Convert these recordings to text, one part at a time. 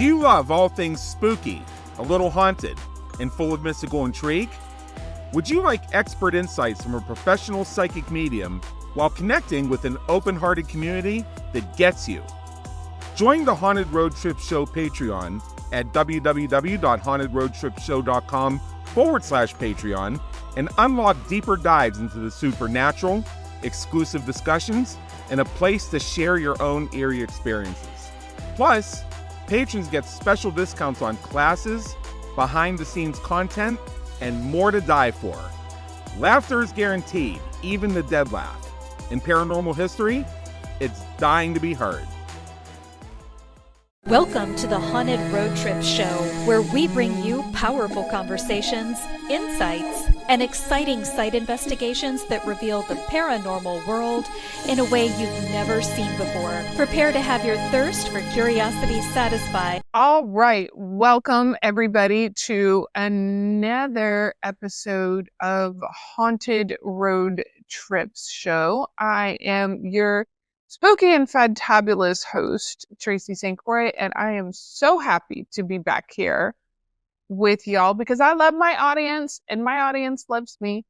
Do you love all things spooky, a little haunted, and full of mystical intrigue? Would you like expert insights from a professional psychic medium while connecting with an open-hearted community that gets you? Join the Haunted Road Trip Show Patreon at www.hauntedroadtripshow.com/Patreon and unlock deeper dives into the supernatural, exclusive discussions, and a place to share your own eerie experiences. Plus, patrons get special discounts on classes, behind-the-scenes content, and more to die for. Laughter is guaranteed, even the dead laugh. In paranormal history, it's dying to be heard. Welcome to the Haunted Road Trip Show, where we bring you powerful conversations, insights, and exciting site investigations that reveal the paranormal world in a way you've never seen before. Prepare to have your thirst for curiosity satisfied. All right. Welcome, everybody, to another episode of Haunted Road Trips Show. I am your spooky and fantabulous host, Tracy St. Croix, and I am so happy to be back here with y'all because I love my audience and my audience loves me.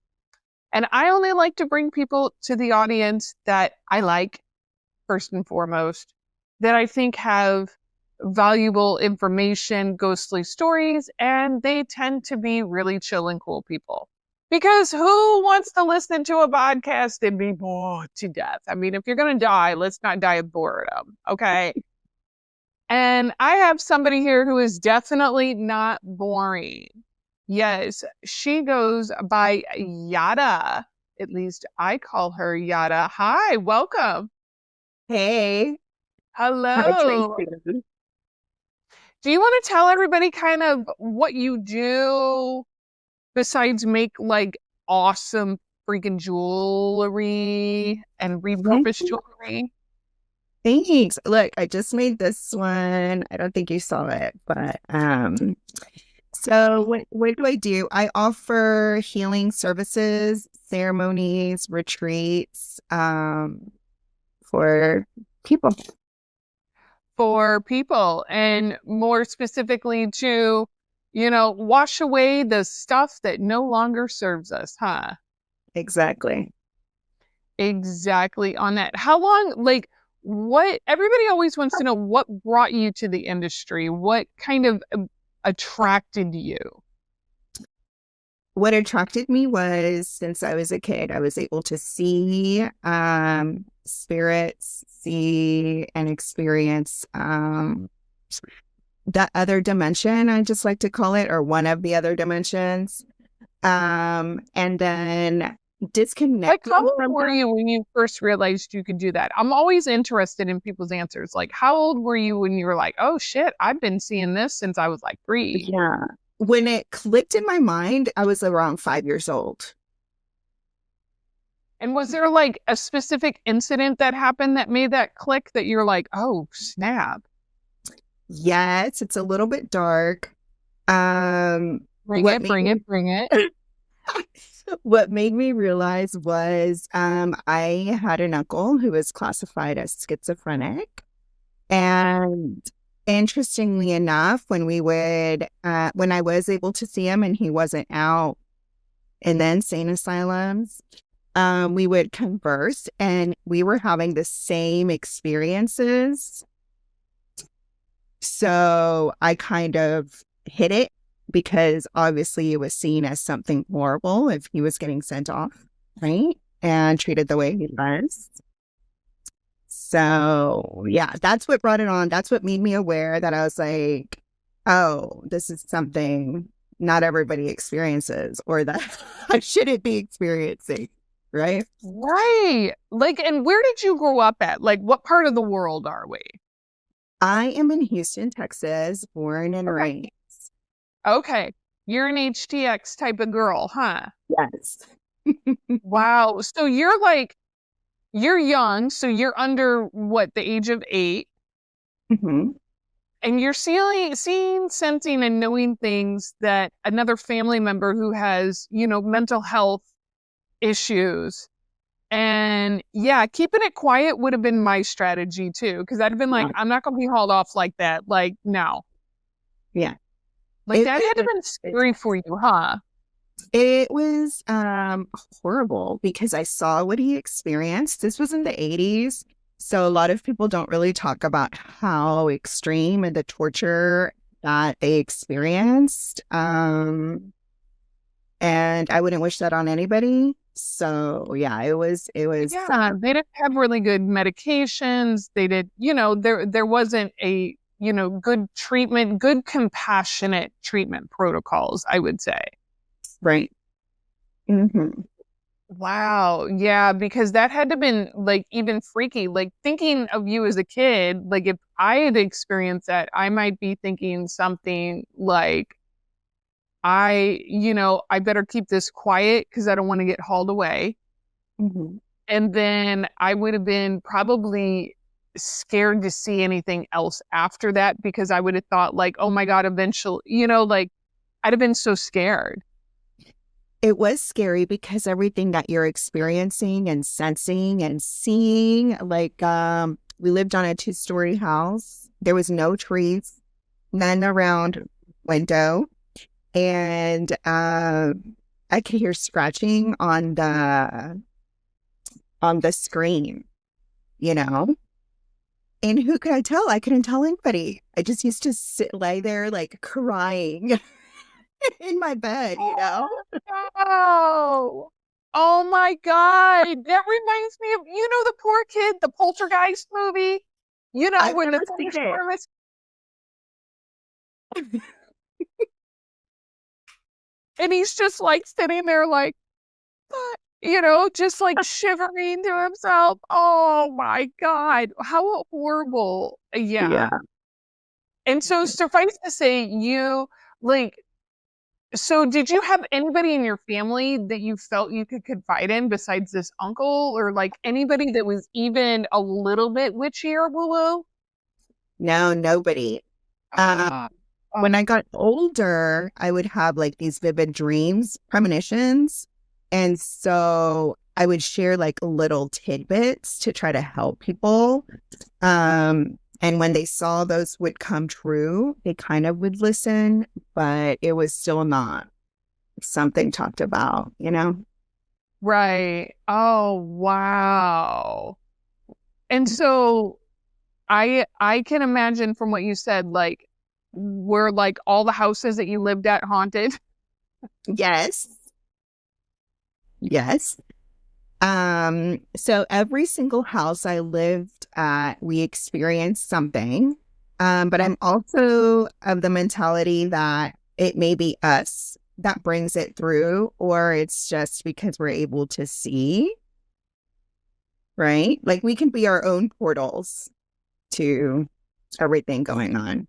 And I only like to bring people to the audience that I like, first and foremost, that I think have valuable information, ghostly stories, and they tend to be really chill and cool people. Because who wants to listen to a podcast and be bored to death? I mean, if you're going to die, let's not die of boredom, okay? And I have somebody here who is definitely not boring. Yes, she goes by Yada. At least I call her Yada. Hi, welcome. Hey. Hello. Hi, Tracy. Do you want to tell everybody kind of what you do besides make like awesome freaking jewelry and repurposed jewelry? Thanks. Look, I just made this one. I don't think you saw it, but so what do I do? I offer healing services, ceremonies, retreats for people. For people, and more specifically to, wash away the stuff that no longer serves us, huh? Exactly. Exactly on that. How long, what, everybody always wants to know what brought you to the industry? What kind of attracted you? What attracted me was since I was a kid, I was able to see spirits, see and experience that other dimension, I just like to call it, or one of the other dimensions. And then disconnect. How old were you when you first realized you could do that? I'm always interested in people's answers. Like, how old were you when you were like, oh shit, I've been seeing this since I was like 3? Yeah. When it clicked in my mind, I was around 5 years old. And was there like a specific incident that happened that made that click that you're like, oh, snap? Yes, it's a little bit dark. Bring it. What made me realize was I had an uncle who was classified as schizophrenic. And interestingly enough, when I was able to see him and he wasn't out in the insane asylums, we would converse and we were having the same experiences. So I kind of hid it because obviously it was seen as something horrible if he was getting sent off, right? And treated the way he was. So yeah, that's what brought it on. That's what made me aware that I was like, oh, this is something not everybody experiences or that I shouldn't be experiencing. Right? Right. And where did you grow up at? What part of the world are we? I am in Houston, Texas, born and raised. Okay. You're an HTX type of girl, huh? Yes. Wow. So you're young. So you're under the age of 8. Mm-hmm. And you're seeing, sensing, and knowing things that another family member who has, mental health issues. And yeah, keeping it quiet would have been my strategy too. Because I'd have been like, I'm not going to be hauled off like that. No. Yeah. Like It, that had to have been scary for you, huh? it was horrible because I saw what he experienced. This was in the 80s. So a lot of people don't really talk about how extreme and the torture that they experienced. And I wouldn't wish that on anybody. So yeah, it was Yeah, they didn't have really good medications. They did, there wasn't a, good treatment, good compassionate treatment protocols, I would say. right. Hmm. Wow. Yeah, because that had to been like even freaky. Like thinking of you as a kid, like if I had experienced that, I might be thinking something like, I better keep this quiet because I don't want to get hauled away. Hmm. And then I would have been probably scared to see anything else after that because I would have thought like, oh my God, eventually, like I'd have been so scared. It was scary because everything that you're experiencing and sensing and seeing, like we lived on a 2-story house. There was no trees, none around window. And I could hear scratching on the screen, you know? And who could I tell? I couldn't tell anybody. I just used to lay there like crying in my bed, you know? Oh, oh my God. That reminds me of, the poor kid, the Poltergeist movie. I've When the never seen it. thunderstorm is, and he's just like sitting there like, just like shivering to himself. Oh my God. How horrible. Yeah. Yeah. And so suffice to say, like, so did you have anybody in your family that you felt you could confide in besides this uncle or like anybody that was even a little bit witchy or woo-woo? No, nobody. Ah, When I got older, I would have like these vivid dreams, premonitions. And so I would share like little tidbits to try to help people. And when they saw those would come true, they kind of would listen, but it was still not something talked about, you know? right. Oh, wow. And so I can imagine from what you said, like, were like all the houses that you lived at haunted? Yes. Yes. So every single house I lived at, we experienced something. But I'm also of the mentality that it may be us that brings it through, or it's just because we're able to see, right? Like we can be our own portals to everything going on.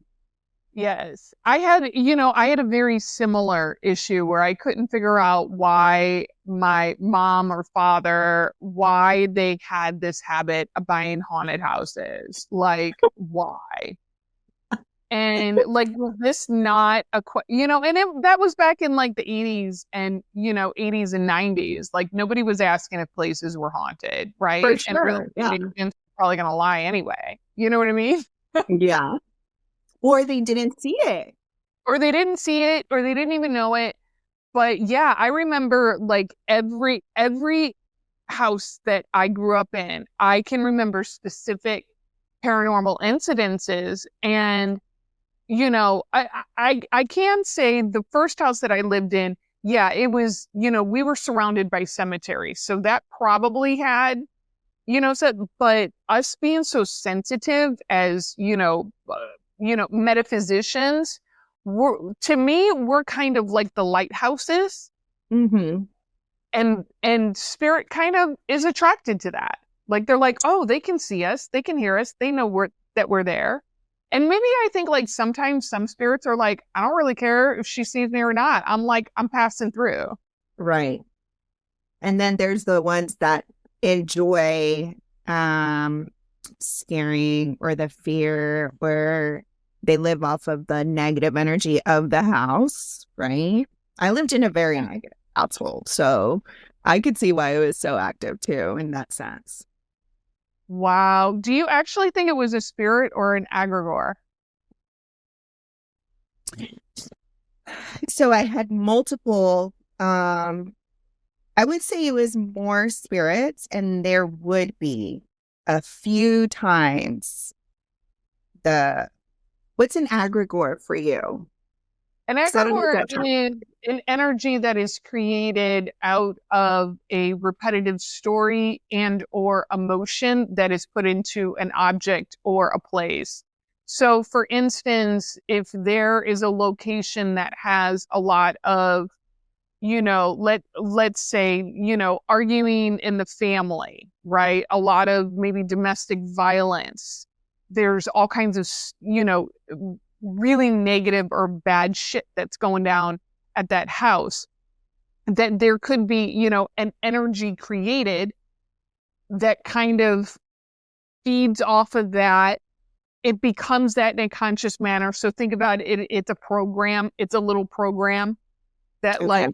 Yes. I had a very similar issue where I couldn't figure out why my mom or father, why they had this habit of buying haunted houses. Like, why? And like, was this not that was back in like the 80s and, 80s and 90s. Like, nobody was asking if places were haunted, For right? And real sure. Yeah. estate agents were probably going to lie anyway. You know what I mean? Yeah. Or they didn't see it. Or they didn't see it, or they didn't even know it. But yeah, I remember like every house that I grew up in, I can remember specific paranormal incidences. And I can say the first house that I lived in, yeah, it was, we were surrounded by cemeteries. So that probably had, but us being so sensitive as, metaphysicians, to me, we're kind of like the lighthouses. Mm-hmm. And spirit kind of is attracted to that. Like they're like, oh, they can see us, they can hear us, they know that we're there. And maybe I think like sometimes some spirits are like, I don't really care if she sees me or not. I'm passing through. Right. And then there's the ones that enjoy scaring or the fear where they live off of the negative energy of the house, right? I lived in a very negative household, so I could see why it was so active too in that sense. Wow. Do you actually think it was a spirit or an egregore? So I had multiple, I would say it was more spirits, and there would be a few times what's an egregore for you? An 'Cause I don't know egregore that term. is an energy that is created out of a repetitive story and or emotion that is put into an object or a place. So for instance, if there is a location that has a lot of, let's say, arguing in the family, right? A lot of maybe domestic violence. There's all kinds of, really negative or bad shit that's going down at that house, that there could be, an energy created that kind of feeds off of that. It becomes that in a conscious manner. So think about it. It's a program. It's a little program that Okay.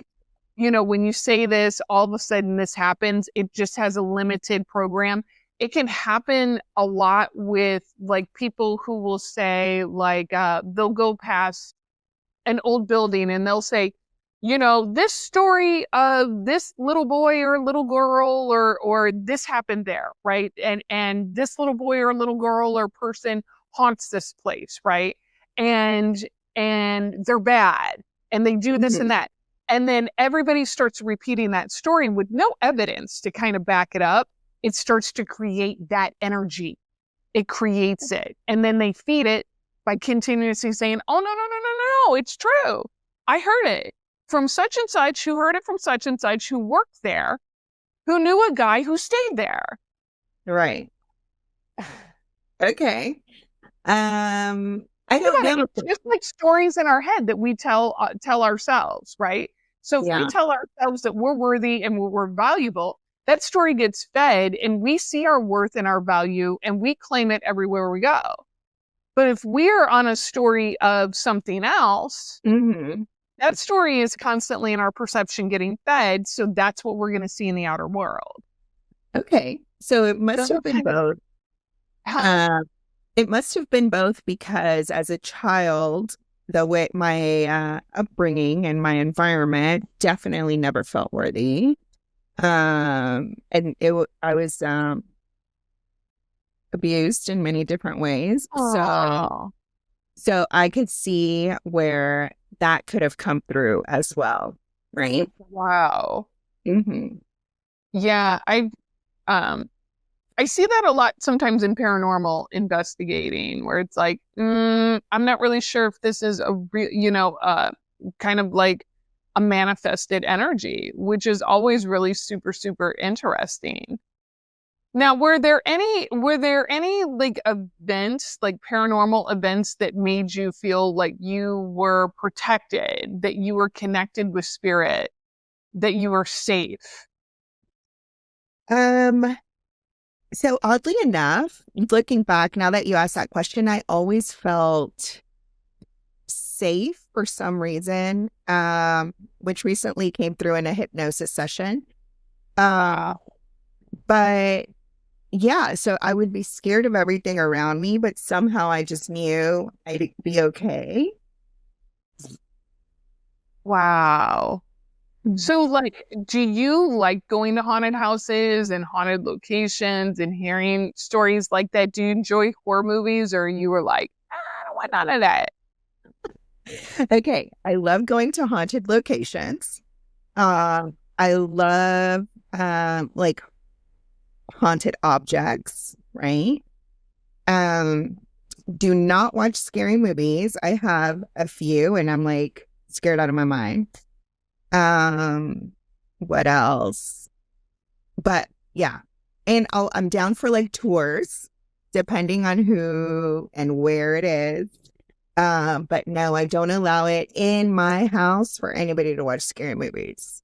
when you say this, all of a sudden this happens. It just has a limited program. It can happen a lot with like people who will say they'll go past an old building and they'll say, this story of this little boy or little girl or this happened there, right? And this little boy or little girl or person haunts this place, right? And they're bad and they do this and that. And then everybody starts repeating that story with no evidence to kind of back it up. It starts to create that energy. It creates it. And then they feed it by continuously saying, oh, no, it's true. I heard it from such and such, who heard it from such and such, who worked there, who knew a guy who stayed there. Right. Okay. I don't know. It's just like stories in our head that we tell ourselves, right? So if we tell ourselves that we're worthy and we're valuable, that story gets fed and we see our worth and our value and we claim it everywhere we go. But if we're on a story of something else, that story is constantly in our perception getting fed. So that's what we're going to see in the outer world. Okay. So it must have been both. It must have been both because as a child, the way my upbringing and my environment definitely never felt worthy. And I was abused in many different ways. So I could see where that could have come through as well, right? Wow. Yeah, I see that a lot sometimes in paranormal investigating, where it's like, I'm not really sure if this is a real, kind of like a manifested energy, which is always really super, super interesting. Now, were there any like events, like paranormal events that made you feel like you were protected, that you were connected with spirit, that you were safe? So oddly enough, looking back, now that you asked that question, I always felt safe for some reason, which recently came through in a hypnosis session. But yeah, so I would be scared of everything around me, but somehow I just knew I'd be okay. Wow. So, like, do you like going to haunted houses and haunted locations and hearing stories like that? Do you enjoy horror movies, or you were like, I don't want none of that? Okay, I love going to haunted locations. I love like haunted objects, right? Do not watch scary movies. I have a few, and I'm like scared out of my mind. What else? But yeah, and I'm down for like tours, depending on who and where it is. But no, I don't allow it in my house for anybody to watch scary movies.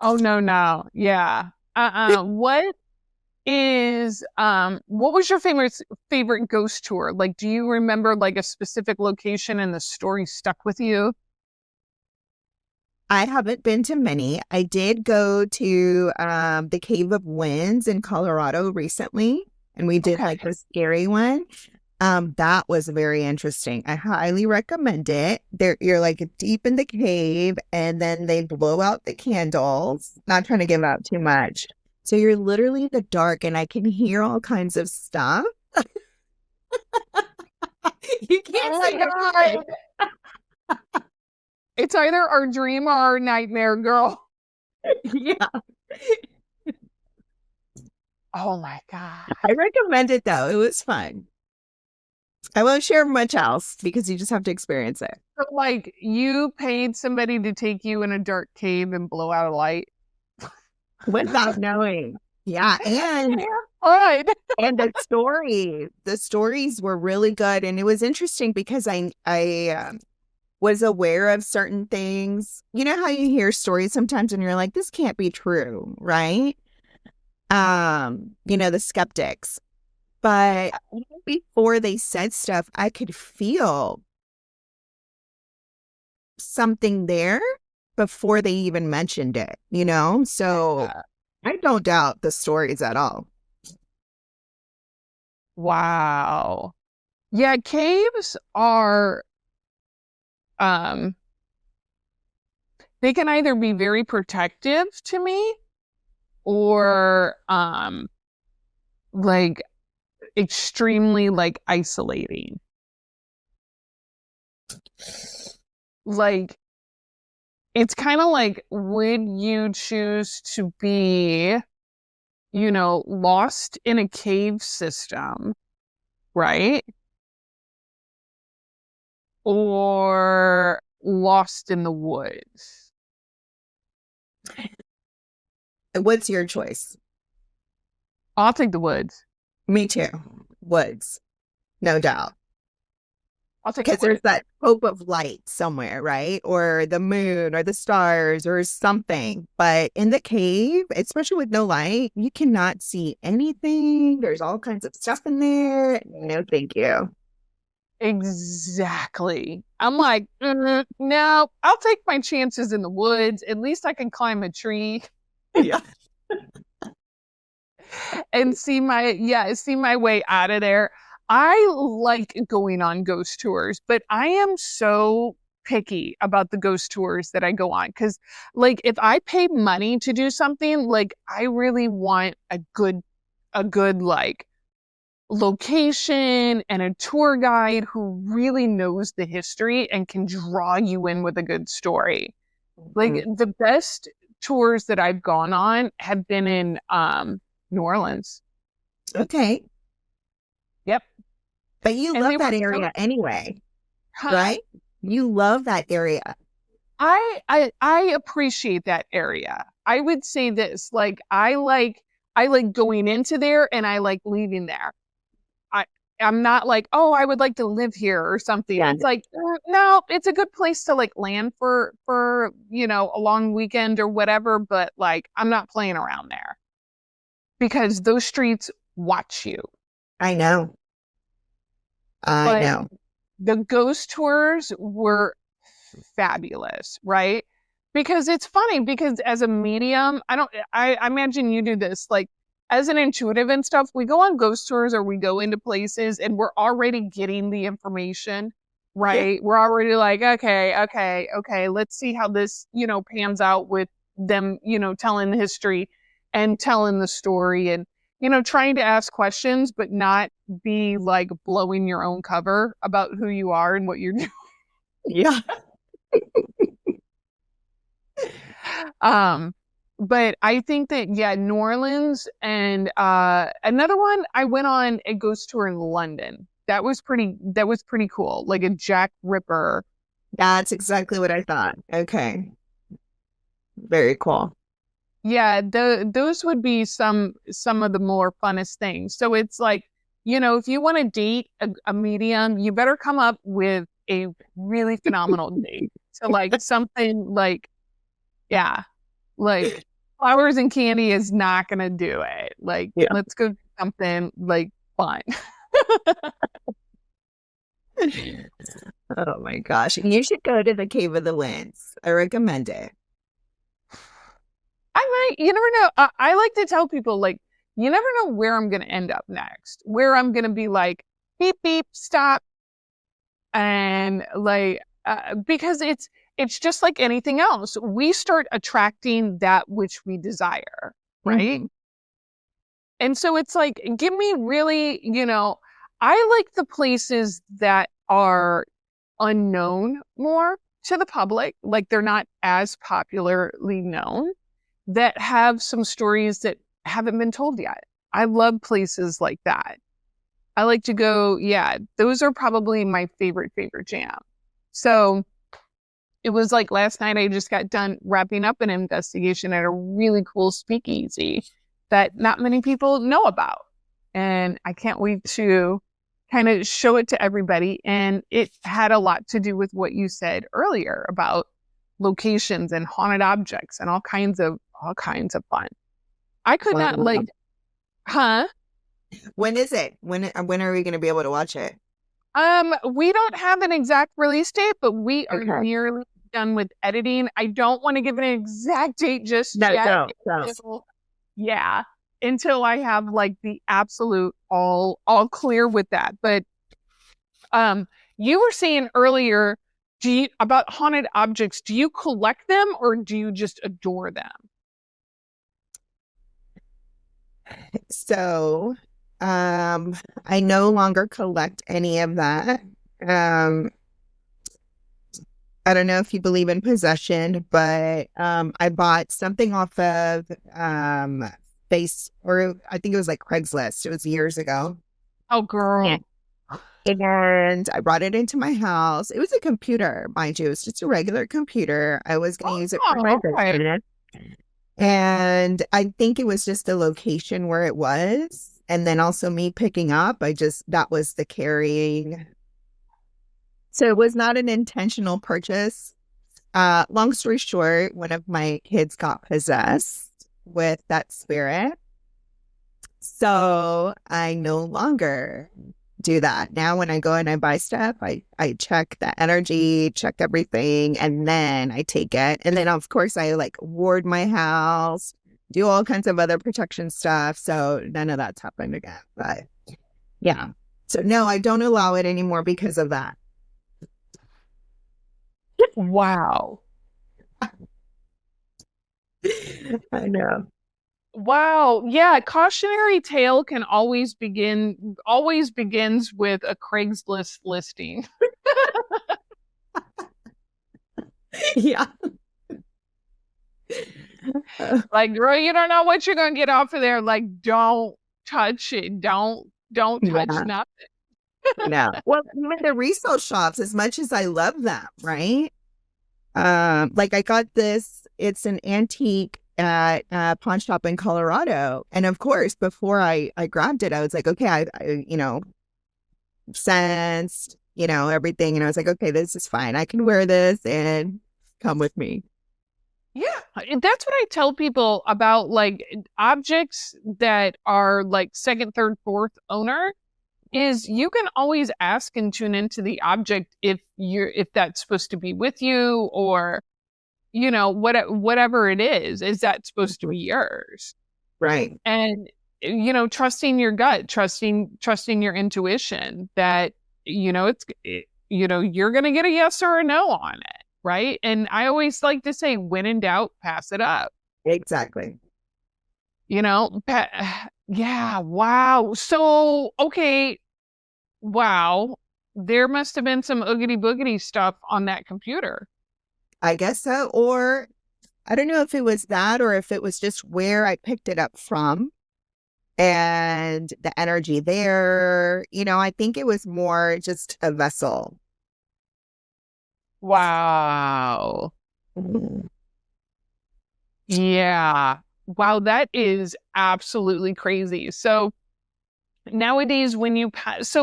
Oh, no. Yeah. What was your favorite ghost tour? Like, do you remember like a specific location and the story stuck with you? I haven't been to many. I did go to the Cave of Winds in Colorado recently, and we did like the scary one. That was very interesting. I highly recommend it. You're like deep in the cave, and then they blow out the candles. Not trying to give out too much. So you're literally in the dark, and I can hear all kinds of stuff. You can't Oh my see everything. God. It's either our dream or our nightmare, girl. Yeah. Oh my God. I recommend it though. It was fun. I won't share much else because you just have to experience it. So, like, you paid somebody to take you in a dark cave and blow out a light Without knowing. Yeah. And Fun. and the stories were really good. And it was interesting because I was aware of certain things. You know how you hear stories sometimes and you're like, this can't be true, right? The skeptics. But before they said stuff, I could feel something there before they even mentioned it, So I don't doubt the stories at all. Wow. Yeah, caves are they can either be very protective to me or like extremely like isolating. Like, it's kind of like, would you choose to be, lost in a cave system, right? Or lost in the woods? What's your choice? I'll take the woods. Me too. Woods. No doubt. I'll take the Because there's woods. that hope of light somewhere, right? Or the moon or the stars or something. But in the cave, especially with no light, you cannot see anything. There's all kinds of stuff in there. No, thank you. Exactly. I'm like, no, I'll take my chances in the woods. At least I can climb a tree Yeah. and see my way out of there. I like going on ghost tours, but I am so picky about the ghost tours that I go on because, like, if I pay money to do something, like, I really want a good like location and a tour guide who really knows the history and can draw you in with a good story. Like, the best tours that I've gone on have been in New Orleans. Okay. Yep. But you And love they that were area anyway, Huh. right? You love that area. I appreciate that area. I would say this, like, I like going into there and I like leaving there. I'm not like, oh, I would like to live here or something. Yeah. It's like, no, it's a good place to like land for a long weekend or whatever, but like, I'm not playing around there because those streets watch you. I know. I But know. the ghost tours were fabulous, right? Because it's funny because as a medium, I imagine you do this, like, as an intuitive and stuff, we go on ghost tours or we go into places and we're already getting the information, right? We're already like, okay, let's see how this, pans out with them, telling the history and telling the story and, trying to ask questions, but not be like blowing your own cover about who you are and what you're doing. Yeah. But I think that, New Orleans and another one, I went on a ghost tour in London. That was pretty cool. Like a Jack Ripper. That's exactly what I thought. Okay. Very cool. Yeah, those would be some of the more funnest things. So it's like, if you want to date a medium, you better come up with a really phenomenal date. So like something like, yeah, like flowers and candy is not gonna do it. Like, let's go do something like fun. Oh my gosh. You should go to the Cave of the Winds. I recommend it. You never know. I like to tell people, like, you never know where I'm gonna end up next. Where I'm gonna be like, beep, beep, stop. And like, because it's just like anything else. We start attracting that which we desire, right? Mm-hmm. And so it's like, give me really, I like the places that are unknown more to the public, like they're not as popularly known, that have some stories that haven't been told yet. I love places like that. I like to go, yeah, those are probably my favorite jam. So it was like last night I just got done wrapping up an investigation at a really cool speakeasy that not many people know about. And I can't wait to kind of show it to everybody. And it had a lot to do with what you said earlier about locations and haunted objects and all kinds of fun. I could not Wow. like, huh? When is it? When are we going to be able to watch it? We don't have an exact release date, but we are Okay. nearly done with editing. I don't want to give an exact date just No, yet. don't. Yeah, until I have like the absolute all clear with that. But you were saying earlier, about haunted objects, do you collect them or do you just adore them? So, I no longer collect any of that. I don't know if you believe in possession, but I bought something off of or I think it was like Craigslist. It was years ago. Oh, girl. Yeah. And I brought it into my house. It was a computer, mind you. It was just a regular computer. I was going to use it for my okay. business. And I think it was just the location where it was. And then also me picking up. That was the carrying. So it was not an intentional purchase. Long story short, one of my kids got possessed with that spirit. So I no longer do that. Now when I go and I buy stuff, I check the energy, check everything, and then I take it. And then of course I like ward my house, do all kinds of other protection stuff. So none of that's happened again. But yeah. So no, I don't allow it anymore because of that. Wow. I know. Wow. Yeah. Cautionary tale can always begins with a Craigslist listing. Yeah. Like, girl, you don't know what you're going to get off of there. Like, don't touch it. Don't touch nothing. No. Well, even the resale shops, as much as I love them, right? Like I got this, it's an antique at a pawn shop in Colorado. And of course, before I grabbed it, I was like, okay, I sensed, everything. And I was like, okay, this is fine. I can wear this and come with me. Yeah. And that's what I tell people about like objects that are like second, third, fourth owner is you can always ask and tune into the object if that's supposed to be with you or whatever it is that supposed to be yours, right? And trusting your gut, trusting your intuition that you're gonna get a yes or a no on it, right? And I always like to say, when in doubt, pass it up. Exactly. Yeah. Wow. So okay. Wow. There must have been some oogity boogity stuff on that computer. I guess so. Or I don't know if it was that or if it was just where I picked it up from and the energy there. I think it was more just a vessel. Wow. Yeah. Wow, that is absolutely crazy. So nowadays when you pass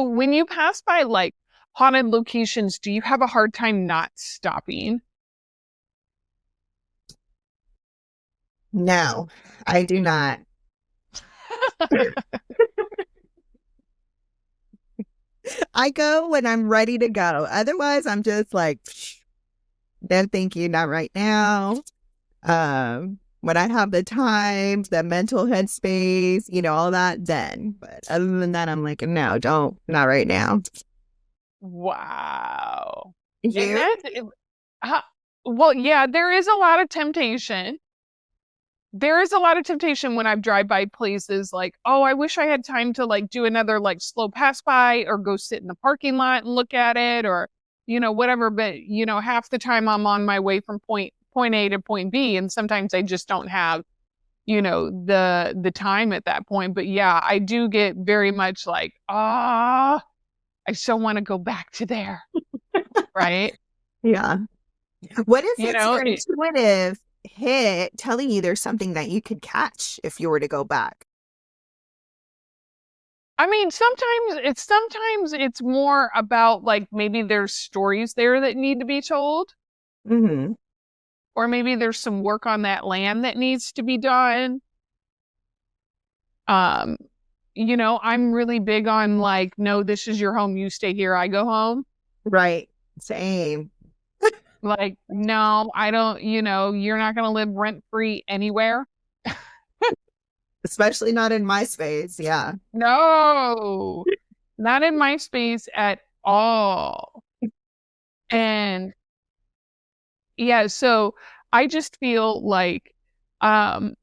by like haunted locations, do you have a hard time not stopping? No, I do not. I go when I'm ready to go. Otherwise, I'm just like, no, thank you, not right now. When I have the time, the mental headspace, all that, then. But other than that, I'm like, no, not right now. Wow. And You? well, yeah, there is a lot of temptation. There is a lot of temptation when I drive by places like, oh, I wish I had time to like do another like slow pass by or go sit in the parking lot and look at it or, whatever. But, half the time I'm on my way from point A to point B. And sometimes I just don't have, the time at that point. But yeah, I do get very much like, I so want to go back to there. Right. Yeah. What if You it's know, your intuitive hit telling you there's something that you could catch if you were to go back? I mean, sometimes it's more about like maybe there's stories there that need to be told, Mm-hmm. or maybe there's some work on that land that needs to be done. Um, I'm really big on like, no, this is your home, you stay here, I go home. Right. Same. Like, no, I don't, you're not gonna live rent free anywhere. Especially not in my space. Yeah. No, not in my space at all. And yeah, so I just feel like, um,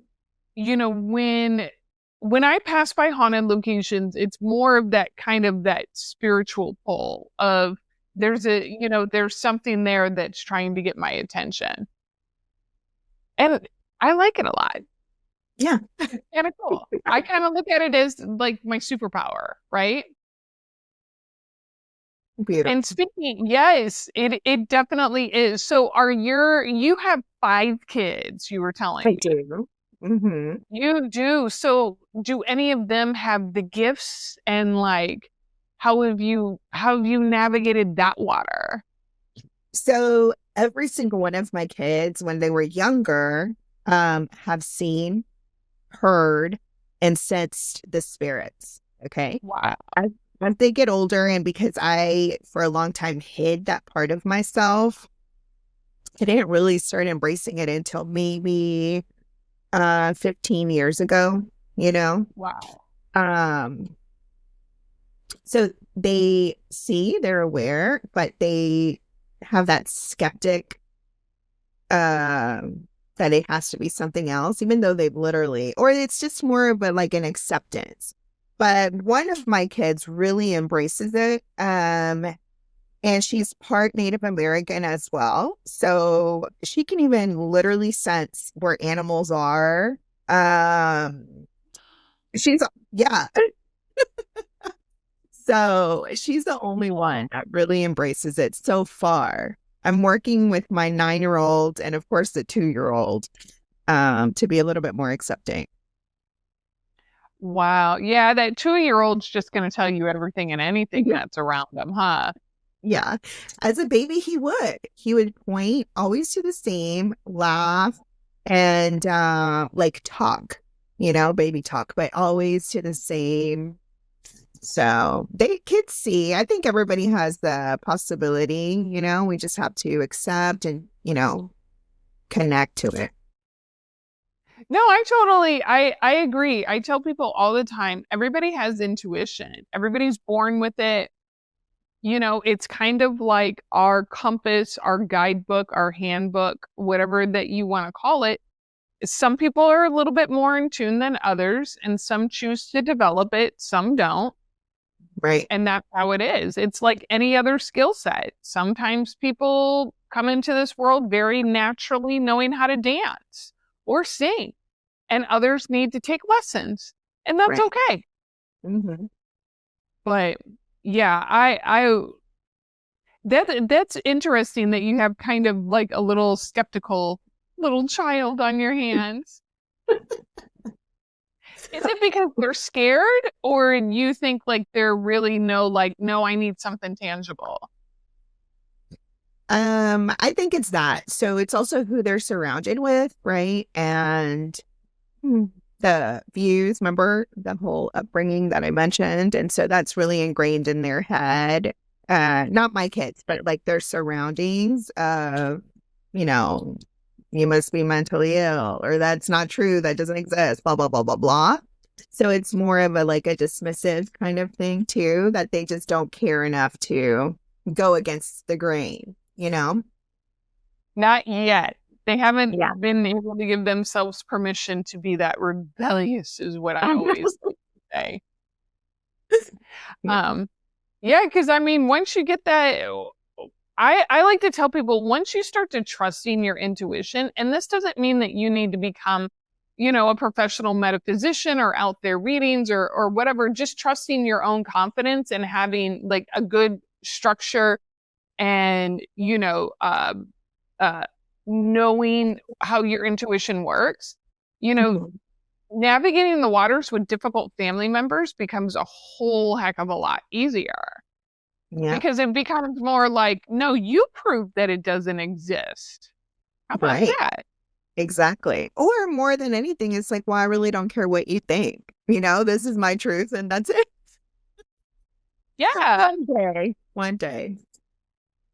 when I pass by haunted locations, it's more of that kind of that spiritual pull of there's something there that's trying to get my attention. And I like it a lot. Yeah. Kind of cool. I kind of look at it as like my superpower, right? Beautiful. And speaking, yes, it definitely is. So you have 5 kids, you were telling I me. do. Mm-hmm. You do. So do any of them have the gifts and like how have you navigated that water? So every single one of my kids, when they were younger, have seen, heard, and sensed the spirits. Okay. Wow. As they get older, and because I, for a long time, hid that part of myself, I didn't really start embracing it until maybe 15 years ago, Wow. So they're aware, but they have that skeptic, that it has to be something else, even though they've literally, or it's just more of like an acceptance. But one of my kids really embraces it. And she's part Native American as well. So she can even literally sense where animals are. Yeah. So she's the only one that really embraces it so far. I'm working with my 9-year-old and of course the 2-year-old to be a little bit more accepting. Wow. Yeah, that 2-year-old's just going to tell you everything and anything that's around them, huh? Yeah. As a baby, he would point always to the same, laugh, and like talk, baby talk, but always to the same. So kids see. I think everybody has the possibility, we just have to accept and, connect to it. No, I agree. I tell people all the time, everybody has intuition. Everybody's born with it. It's kind of like our compass, our guidebook, our handbook, whatever that you want to call it. Some people are a little bit more in tune than others, and some choose to develop it, some don't. Right. And that's how it is. It's like any other skill set. Sometimes people come into this world very naturally knowing how to dance or sing, and others need to take lessons, and that's okay. Mm-hmm. But yeah, that's interesting that you have kind of like a little skeptical little child on your hands. Is it because they're scared, or you think like they're really no, I need something tangible? I think it's that. So it's also who they're surrounded with, right? And the views, remember the whole upbringing that I mentioned? And so that's really ingrained in their head. Not my kids, but like their surroundings of, you must be mentally ill, or that's not true, that doesn't exist, blah, blah, blah, blah, blah. So it's more of a like a dismissive kind of thing too, that they just don't care enough to go against the grain, you know? Not yet. They haven't Yeah. been able to give themselves permission to be that rebellious, is what I always like to say. Yeah. Yeah, because I mean, once you get that, I like to tell people, once you start to trusting your intuition, and this doesn't mean that you need to become, a professional metaphysician or out there readings or whatever, just trusting your own confidence and having like a good structure and, knowing how your intuition works, navigating the waters with difficult family members becomes a whole heck of a lot easier. Yeah. Because it becomes more like, no, you proved that it doesn't exist. How about Right. that? Exactly. Or more than anything, it's like, well, I really don't care what you think. This is my truth and that's it. Yeah. One day.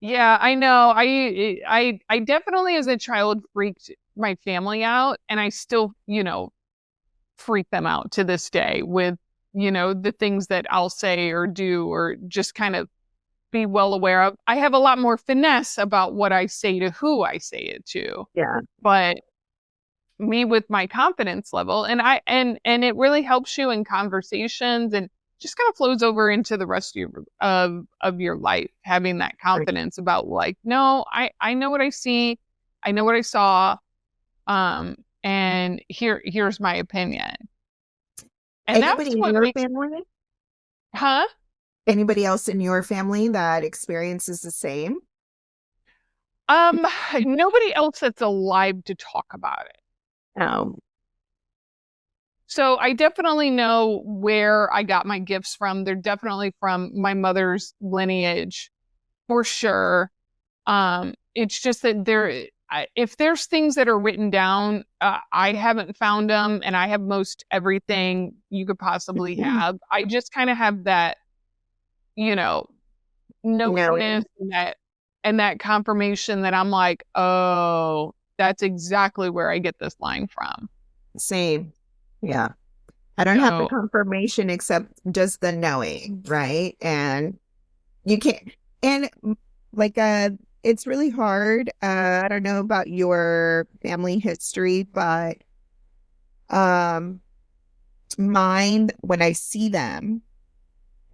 Yeah, I know. I definitely as a child freaked my family out, and I still, freak them out to this day with, the things that I'll say or do or just kind of be well aware of. I have a lot more finesse about what I say to who I say it to. Yeah. But me with my confidence level, and it really helps you in conversations and just kind of flows over into the rest of your life, having that confidence about like, no, I know what I see, I know what I saw, and here's my opinion. And Anybody that's in what your makes, family? huh? Anybody else in your family that experiences the same? Nobody else that's alive to talk about it. Oh. So I definitely know where I got my gifts from. They're definitely from my mother's lineage, for sure. It's just that if there's things that are written down, I haven't found them, and I have most everything you could possibly have. I just kind of have that, knowingness and that confirmation that I'm like, oh, that's exactly where I get this line from. Same. Yeah. I don't have the So, confirmation except just the knowing, right? And you can't, and like, it's really hard. I don't know about your family history, but mine, when I see them,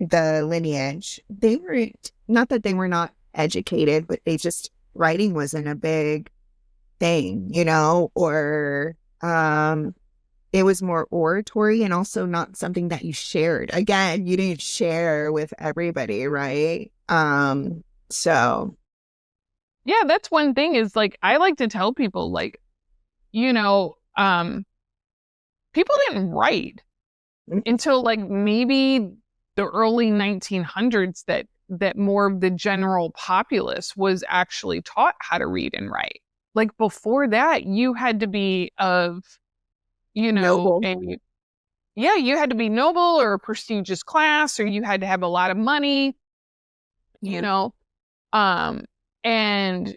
the lineage, they were not that they were not educated, but they just, writing wasn't a big thing, or it was more oratory and also not something that you shared. Again, you didn't share with everybody, right? So yeah, that's one thing is like, I like to tell people like, people didn't write until like maybe the early 1900s that more of the general populace was actually taught how to read and write. Like before that, you had to be of, noble. you had to be noble or a prestigious class, or you had to have a lot of money, and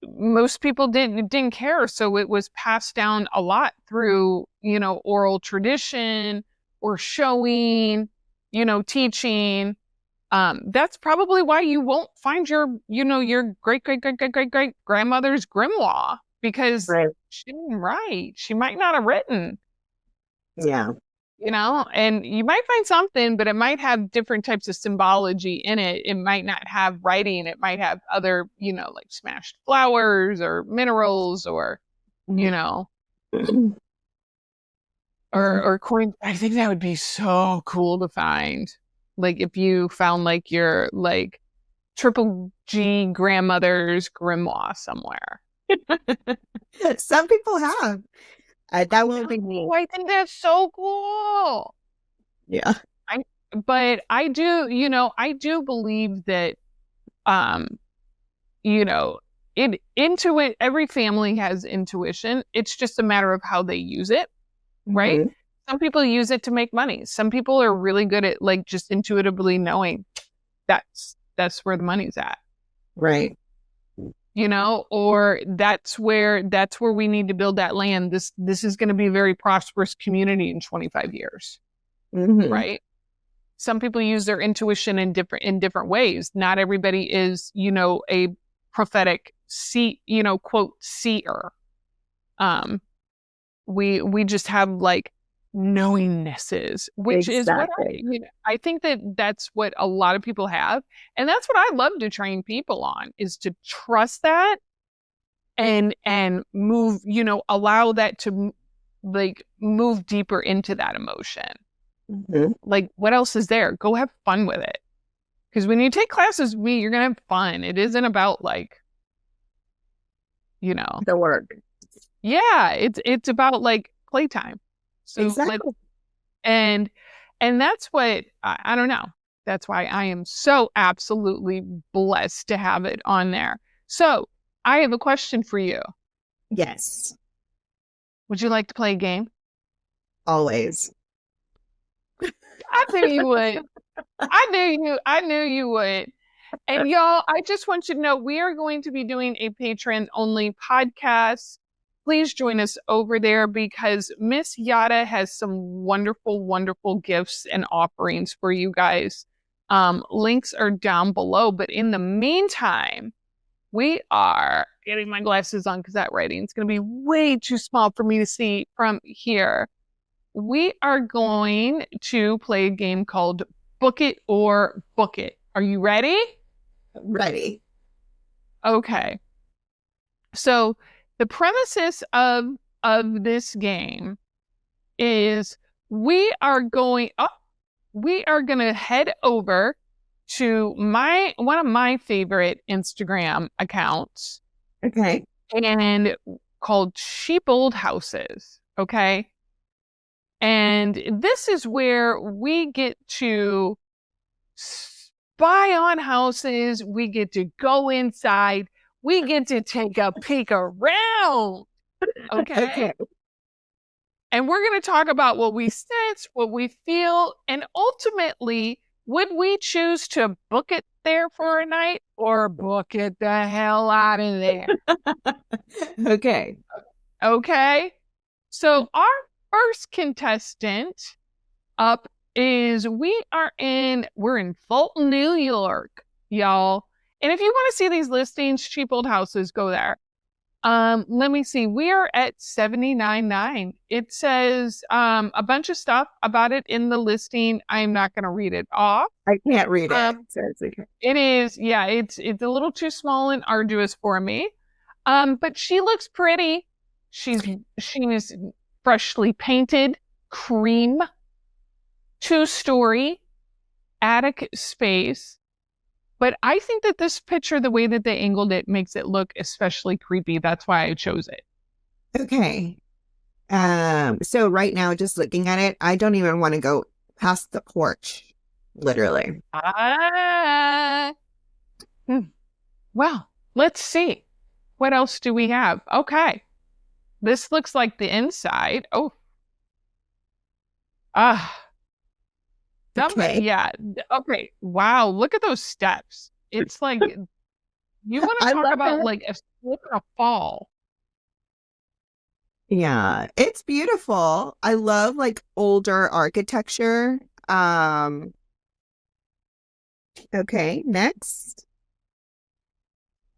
most people didn't care. So it was passed down a lot through, oral tradition or showing, teaching. That's probably why you won't find your great grandmother's grimoire, because Right. she didn't write. She might not have written, Yeah. and you might find something, but it might have different types of symbology in it. It might not have writing. It might have other, like smashed flowers or minerals or, or coins. I think that would be so cool to find. Like if you found like your like triple G grandmother's grimoire somewhere. Some people have. That won't be me. Oh, I think that's so cool. Yeah. But I do believe that, every family has intuition. It's just a matter of how they use it, right? Mhm. Some people use it to make money. Some people are really good at like just intuitively knowing that's where the money's at. Right. or that's where we need to build that land. This is going to be a very prosperous community in 25 years. Mhm. Right? Some people use their intuition in different ways. Not everybody is, a prophetic quote seer. We just have like knowingnesses, which is what I think that's what a lot of people have. And that's what I love to train people on, is to trust that and move, allow that to like move deeper into that emotion. Mhm. Like, what else is there? Go have fun with it. Because when you take classes with me, you're going to have fun. It isn't about like, The work. yeah, it's about like playtime. So Exactly. and that's what, I don't know. That's why I am so absolutely blessed to have it on there. So I have a question for you. Yes. Would you like to play a game? Always. I knew you would. I knew you would. And y'all, I just want you to know we are going to be doing a Patreon only podcast. Please join us over there because Miss Yada has some wonderful, wonderful gifts and offerings for you guys. Links are down below. But in the meantime, we are getting my glasses on because that writing is going to be way too small for me to see from here. We are going to play a game called Book It or Book It. Are you ready? Ready. Okay. So the premises of this game is we are going to head over to one of my favorite Instagram accounts. Okay. And called Cheap Old Houses. Okay. And this is where we get to spy on houses. We get to go inside. We get to take a peek around. Okay. And we're going to talk about what we sense, what we feel, and ultimately, would we choose to book it there for a night or book it the hell out of there? Okay. Okay. So our first contestant up is we're in Fulton, New York, y'all. And if you want to see these listings, cheap old houses, go there. Let me see. We are at 79.9. It says a bunch of stuff about it in the listing. I'm not going to read it off. I can't read it. So it's okay. It is, yeah, it's a little too small and arduous for me. But she looks pretty. She's freshly painted, cream, 2-story, attic space. But I think that this picture, the way that they angled it, makes it look especially creepy. That's why I chose it. Okay. So right now, just looking at it, I don't even want to go past the porch, literally. Well, let's see. What else do we have? Okay. This looks like the inside. Oh. Okay. Yeah. Okay. Wow. Look at those steps. It's like, you want to talk about like a slip and a fall. Yeah, it's beautiful. I love like older architecture. Okay, next.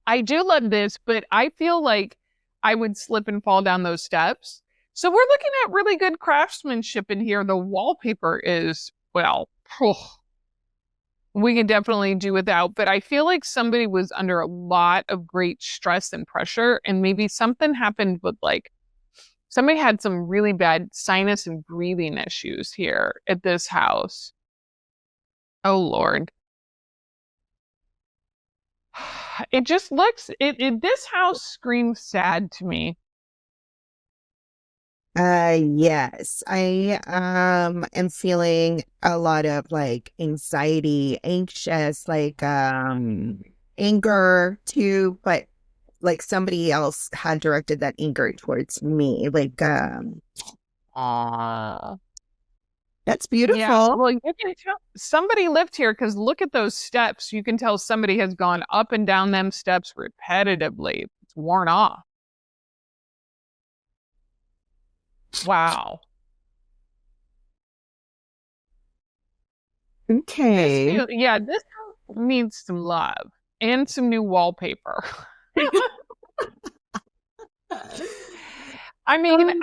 I do love this, but I feel like I would slip and fall down those steps. So we're looking at really good craftsmanship in here. The wallpaper is, well, we can definitely do without, but I feel like somebody was under a lot of great stress and pressure, and maybe something happened with like, somebody had some really bad sinus and breathing issues here at this house. Oh, Lord. It just looks, this house screams sad to me. Yes, I am feeling a lot of like anxiety, anxious, like anger too, but like somebody else had directed that anger towards me. Like That's beautiful. Yeah. Well, you can tell somebody lived here because look at those steps. You can tell somebody has gone up and down them steps repetitively. It's worn off. Wow. Okay. This house needs some love and some new wallpaper. I mean,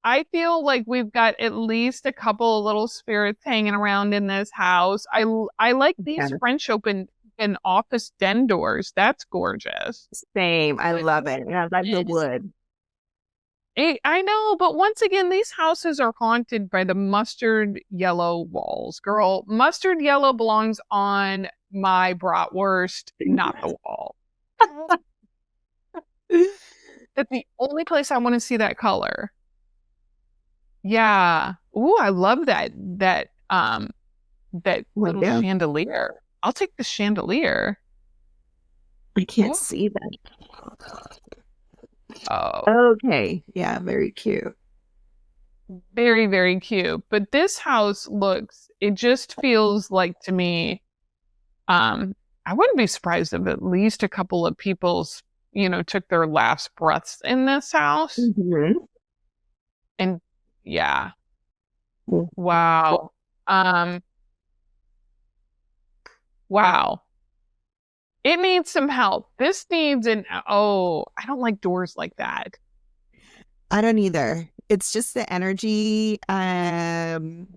I feel like we've got at least a couple of little spirits hanging around in this house. I like these French open and office den doors. That's gorgeous. Same. I love it. And I love the wood. I know, but once again, these houses are haunted by the mustard yellow walls. Girl, mustard yellow belongs on my bratwurst, not the wall. That's the only place I want to see that color. Yeah. Ooh, I love that little chandelier. I'll take the chandelier. I can't see that. Oh. Okay. Yeah, very cute. Very, very cute. But this house it just feels like to me, I wouldn't be surprised if at least a couple of people's, took their last breaths in this house. Mm-hmm. And yeah. Wow. Wow. It needs some help. This needs I don't like doors like that. I don't either. It's just the energy, like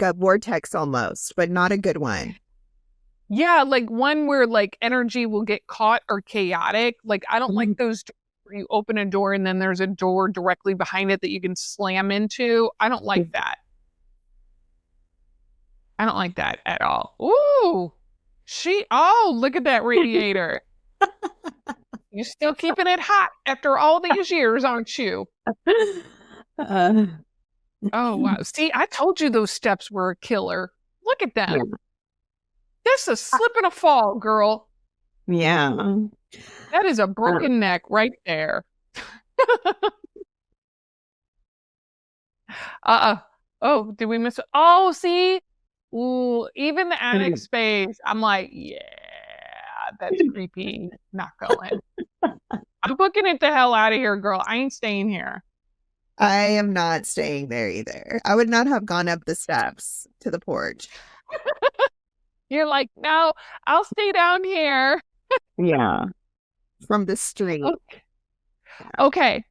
a vortex almost, but not a good one. Yeah, like one where like energy will get caught or chaotic. Like I don't like those where you open a door and then there's a door directly behind it that you can slam into. I don't like that. I don't like that at all. Ooh. Look at that radiator. You're still keeping it hot after all these years, aren't you? Oh, wow. See, I told you those steps were a killer. Look at them. Yeah. That's a slip and a fall, girl. Yeah. That is a broken neck right there. Oh, did we miss it? Oh, see? Ooh, even the attic space. I'm like, yeah, that's creepy. Not going. I'm booking it the hell out of here, girl. I ain't staying here. I am not staying there either. I would not have gone up the steps to the porch. You're like, no, I'll stay down here. Yeah. From the street. Okay.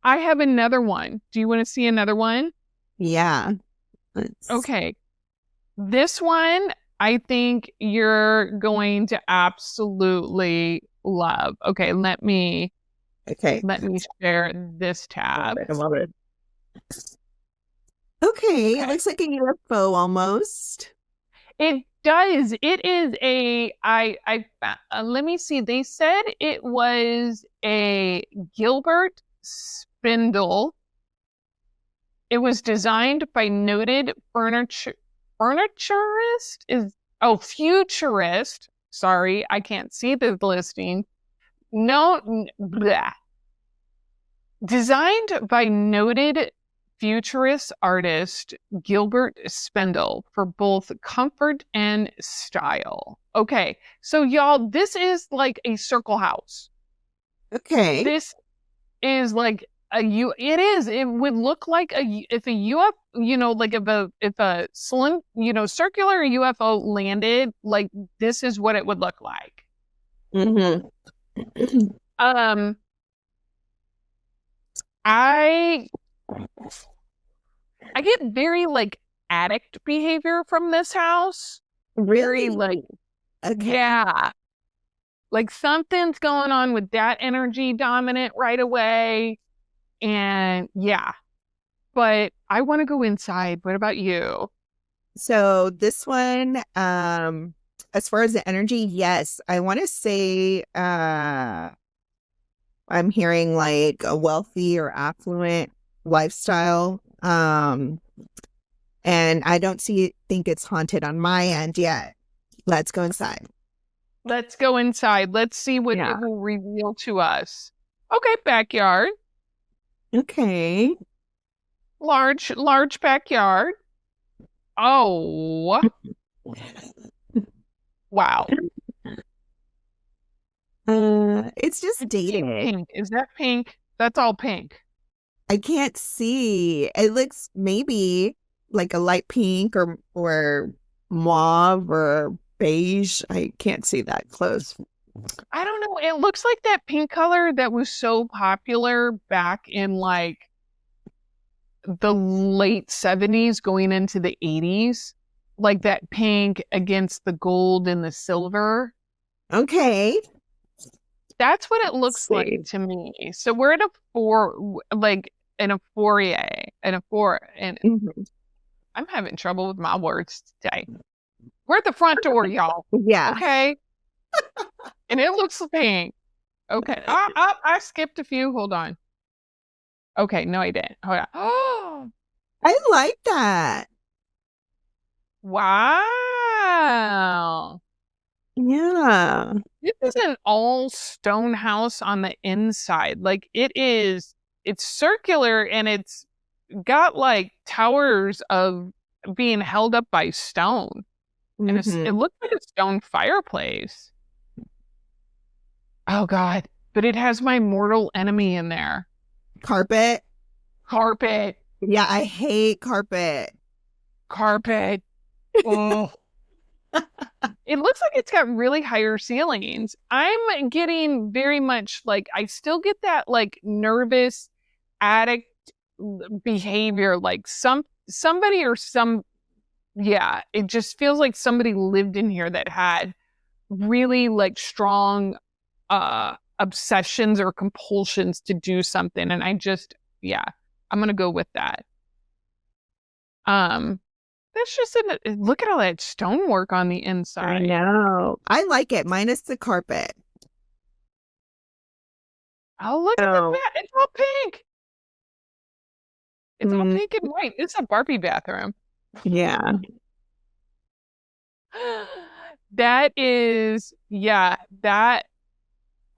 I have another one. Do you want to see another one? Yeah. Okay. This one, I think you're going to absolutely love. Okay, let me share this tab. Okay, it looks like a UFO almost. It does. It is let me see. They said it was a Gilbert spindle. It was designed by noted futurist. Sorry, I can't see the listing. Designed by noted futurist artist Gilbert Spindle for both comfort and style. Okay, so y'all, this is like a circle house. Okay. This is like it would look like if a UFO, if a circular UFO landed, like this is what it would look like. Mm-hmm. I get very like addict behavior from this house. Really? Very like, okay. Yeah. Like something's going on with that energy dominant right away. And yeah, but I want to go inside. What about you? So this one, as far as the energy, yes, I want to say, I'm hearing like a wealthy or affluent lifestyle. And I don't think it's haunted on my end yet. Let's go inside. Let's go inside. Let's see what it will reveal to us. Okay, backyard. Okay. Large backyard. Oh, wow. It's just It's dated. pink. Is that pink? That's all pink. I can't see. It looks maybe like a light pink or mauve or beige. I can't see that close. I don't know. It looks like that pink color that was so popular back in like the late 70s going into the 80s. Like that pink against the gold and the silver. Okay. That's what it looks like to me. So we're at a foyer, and Mhm. I'm having trouble with my words today. We're at the front door, y'all. Yeah. Okay. And it looks pink. Okay. I skipped a few. Hold on. Okay. No, I didn't. Hold on. Oh, I like that. wow. Yeah. This is an all stone house on the inside. Like it's circular and it's got like towers of being held up by stone. And Mhm. it looks like a stone fireplace. Oh God. But it has my mortal enemy in there. Carpet. Carpet. Yeah, I hate carpet. Carpet. Oh. It looks like it's got really higher ceilings. I'm getting very much like, I still get that like nervous addict behavior. Like somebody or yeah, it just feels like somebody lived in here that had really like strong obsessions or compulsions to do something. And yeah, I'm gonna go with that. That's just look at all that stonework on the I inside. know. I like it, minus the carpet. Oh, look at Oh. that. It's all pink. It's all Mm, pink and white. It's a Barbie bathroom. yeah. That is, yeah, oh,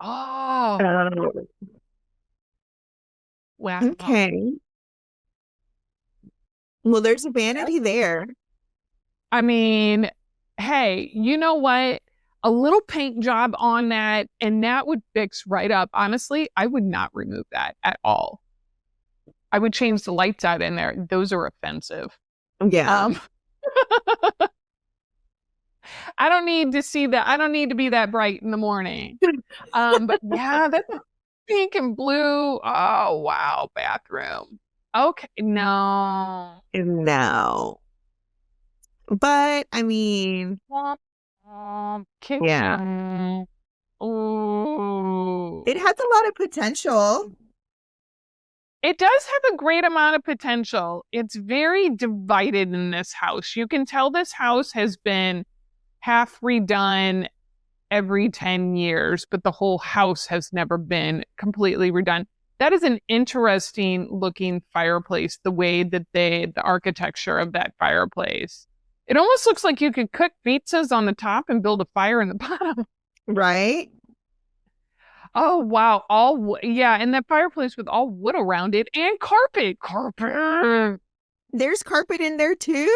Oh. wow. Okay. Well, there's a vanity there. I mean, hey, you know what? A little paint job on that, and that would fix right up. Honestly, I would not remove that at all. I would change the lights out in there. Those are offensive. Yeah. I don't need to see that. I don't need to be that bright in the morning. But yeah, that's pink and blue. Oh, wow, bathroom. Okay, no. No. But I mean, Kitchen. yeah. Ooh. It has a lot of potential. It does have a great amount of potential. It's very divided in this house. You can tell this house has been half redone every 10 years, but the whole house has never been completely redone. That is an interesting looking fireplace, the way that the architecture of that fireplace. It almost looks like you could cook pizzas on the top and build a fire in the bottom. Right? Oh, wow. Yeah, and that fireplace with all wood around it and carpet. There's carpet in there too?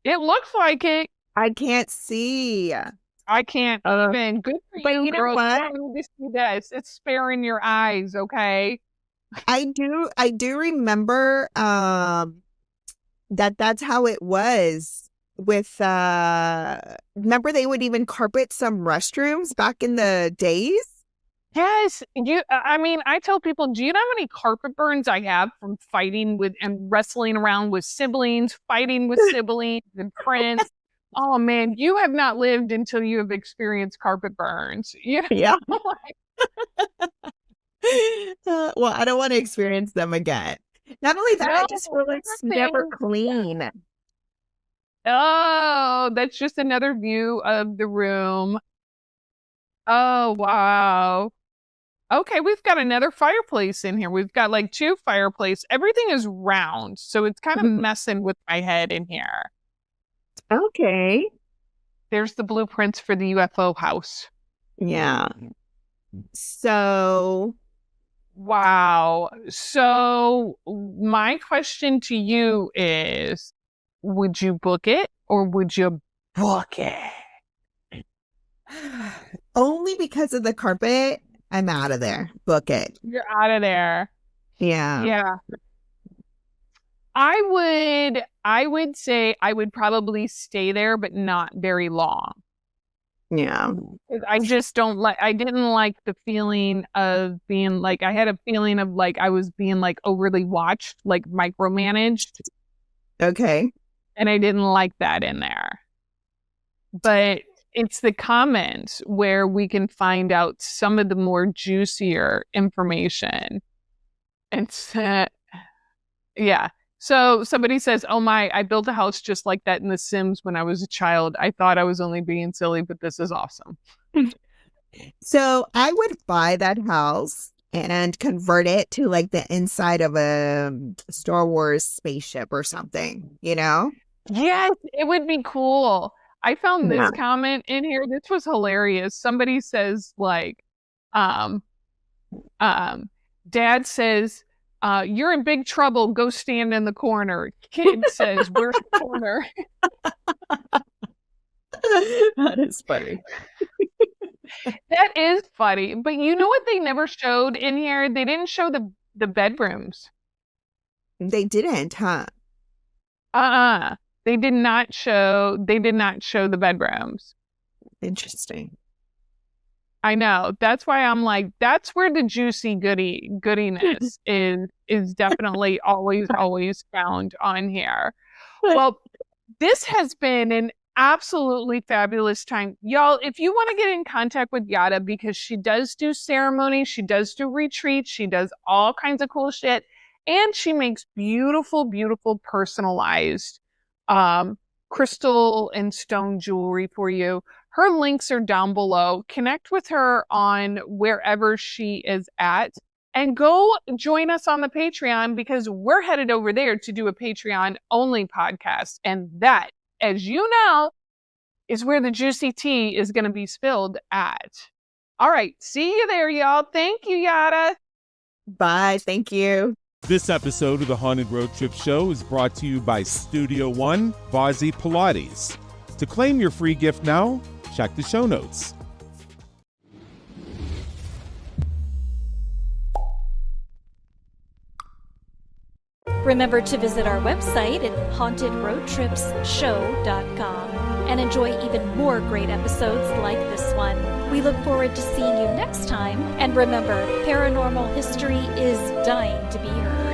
It looks like it. I can't see. I can't even. Good for But you, you know girl. what? You don't need to see this. It's sparing your eyes, okay? I do remember that's how it was with remember they would even carpet some restrooms back in the days? Yes, I mean, I tell people, do you know how many carpet burns I have from fighting with and wrestling around with siblings, fighting with siblings and friends? Oh man, you have not lived until you have experienced carpet burns. You know? Yeah. Well, I don't want to experience them again. Not only that, I just feel like it's never clean. Oh, that's just another view of the room. Oh, wow. Okay, we've got another fireplace in here. We've got like two fireplaces. Everything is round, so it's kind of messing with my head in here. Okay. There's the blueprints for the UFO house. Yeah. So Wow. So my question to you is, would you book it or would you book it? Only because of the carpet, I'm out of there. Book it. You're out of there. Yeah. Yeah. I would say I would probably stay there, but not very long. Yeah. I just I didn't like the feeling of being like, I had a feeling of like I was being like overly watched, like micromanaged. Okay. And I didn't like that in there. But it's the comments where we can find out some of the more juicier information. And yeah. So somebody says, oh my, I built a house just like that in The Sims when I was a child. I thought I was only being silly, but this is awesome. So I would buy that house and convert it to like the inside of a Star Wars spaceship or something, you know? Yes, it would be cool. I found this Yeah. comment in here. This was hilarious. Somebody says like, Dad says, you're in big trouble. Go stand in the corner. Kid says, where's the corner? That is funny. That is funny. But you know what they never showed in here? They didn't show the bedrooms. They didn't, huh? They did not show the bedrooms. Interesting. I know. That's why I'm like, that's where the juicy goodiness is definitely always found on here. Well, this has been an absolutely fabulous time. Y'all, if you want to get in contact with Yada, because she does do ceremonies, she does do retreats, she does all kinds of cool shit, and she makes beautiful, beautiful personalized crystal and stone jewelry for you. Her links are down below. Connect with her on wherever she is at and go join us on the Patreon, because we're headed over there to do a Patreon only podcast. And that, as you know, is where the juicy tea is going to be spilled at. All right. See you there, y'all. Thank you, Yada. Bye. Thank you. This episode of the Haunted Road Trip Show is brought to you by Studio One Vasie Pilates. To claim your free gift now, check the show notes. Remember to visit our website at hauntedroadtripsshow.com and enjoy even more great episodes like this one. We look forward to seeing you next time, and remember, paranormal history is dying to be heard.